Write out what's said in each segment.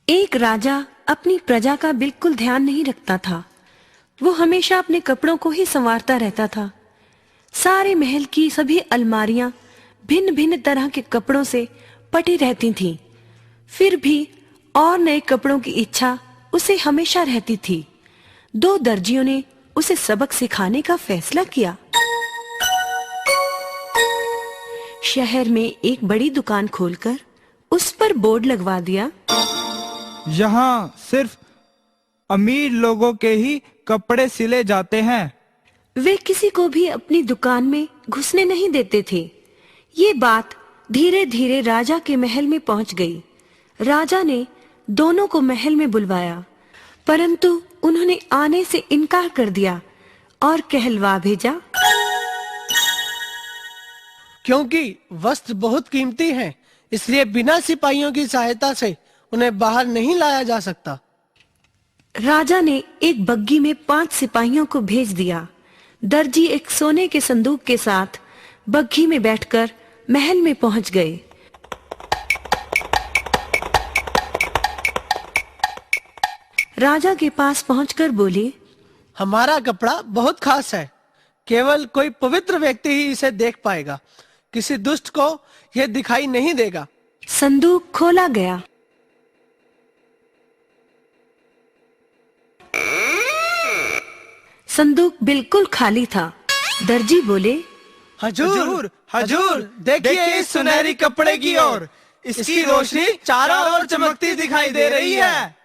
एक राजा अपनी प्रजा का बिल्कुल ध्यान नहीं रखता था। वो हमेशा अपने कपड़ों को ही संवारता रहता था। सारे महल की सभी अलमारियां भिन्न भिन्न तरह के कपड़ों से पटी रहती थीं। फिर भी और नए कपड़ों की इच्छा उसे हमेशा रहती थी। दो दर्जियों ने उसे सबक सिखाने का फैसला किया। शहर में एक बड़ी दुकान खोलकर उस पर बोर्ड लगवा दिया, यहाँ सिर्फ अमीर लोगों के ही कपड़े सिले जाते हैं। वे किसी को भी अपनी दुकान में घुसने नहीं देते थे। ये बात धीरे धीरे राजा के महल में पहुंच गई। राजा ने दोनों को महल में बुलवाया, परंतु उन्होंने आने से इनकार कर दिया और कहलवा भेजा, क्योंकि वस्त्र बहुत कीमती हैं, इसलिए बिना सिपाहियों की सहायता से उन्हें बाहर नहीं लाया जा सकता। राजा ने एक बग्गी में 5 सिपाहियों को भेज दिया। दर्जी एक सोने के संदूक के साथ बग्गी में बैठकर महल में पहुंच गए। राजा के पास पहुंचकर बोले, हमारा कपड़ा बहुत खास है, केवल कोई पवित्र व्यक्ति ही इसे देख पाएगा, किसी दुष्ट को यह दिखाई नहीं देगा। संदूक खोला गया। संदूक बिल्कुल खाली था। दर्जी बोले, हजूर, हजूर, देखिए इस सुनहरी कपड़े की ओर, इसकी रोशनी चारों ओर चमकती दिखाई दे रही है।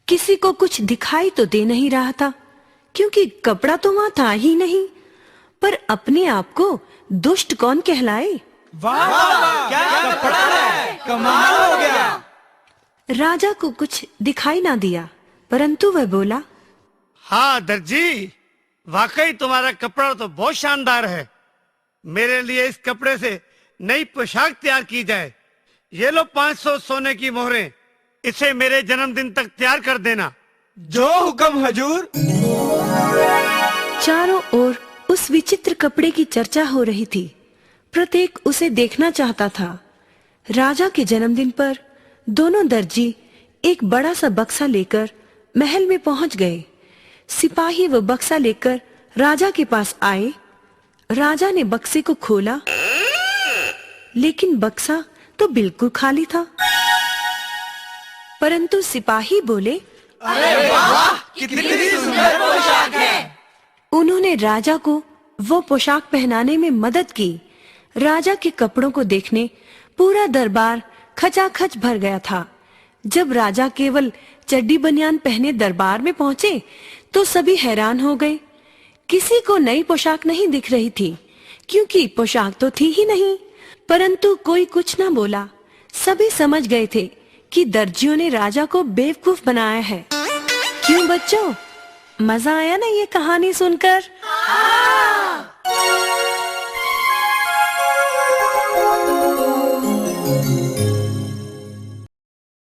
किसी को कुछ दिखाई तो दे नहीं रहा था, क्योंकि कपड़ा तो वहां था ही नहीं। पर अपने आप को दुष्ट कौन कहलाए? वाह वाह, क्या कपड़ा है, कमाल हो गया। राजा को कुछ दिखाई ना दिया, परंतु वह बोला, हाँ दर्जी, वाकई तुम्हारा कपड़ा तो बहुत शानदार है। मेरे लिए इस कपड़े से नई पोशाक तैयार की जाए। ये लो 500 सोने की मोहरें, इसे मेरे जन्मदिन तक तैयार कर देना। जो हुक्म हजूर। चारों ओर उस विचित्र कपड़े की चर्चा हो रही थी। प्रत्येक उसे देखना चाहता था। राजा के जन्मदिन पर दोनों दर्जी एक बड़ा सा बक्सा लेकर महल में पहुंच गए। सिपाही वो बक्सा लेकर राजा के पास आए। राजा ने बक्से को खोला, लेकिन बक्सा तो बिल्कुल खाली था। परंतु सिपाही बोले, अरे वाह, कितनी सुंदर पोशाक है। उन्होंने राजा को वो पोशाक पहनाने में मदद की। राजा के कपड़ों को देखने पूरा दरबार खचाखच भर गया था। जब राजा केवल चड्डी बनियान पहने दरबार में पहुंचे तो सभी हैरान हो गए। किसी को नई पोशाक नहीं दिख रही थी, क्योंकि पोशाक तो थी ही नहीं। परंतु कोई कुछ न बोला। सभी समझ गए थे कि दर्जियों ने राजा को बेवकूफ बनाया है। क्यों बच्चों, मजा आया ना ये कहानी सुनकर?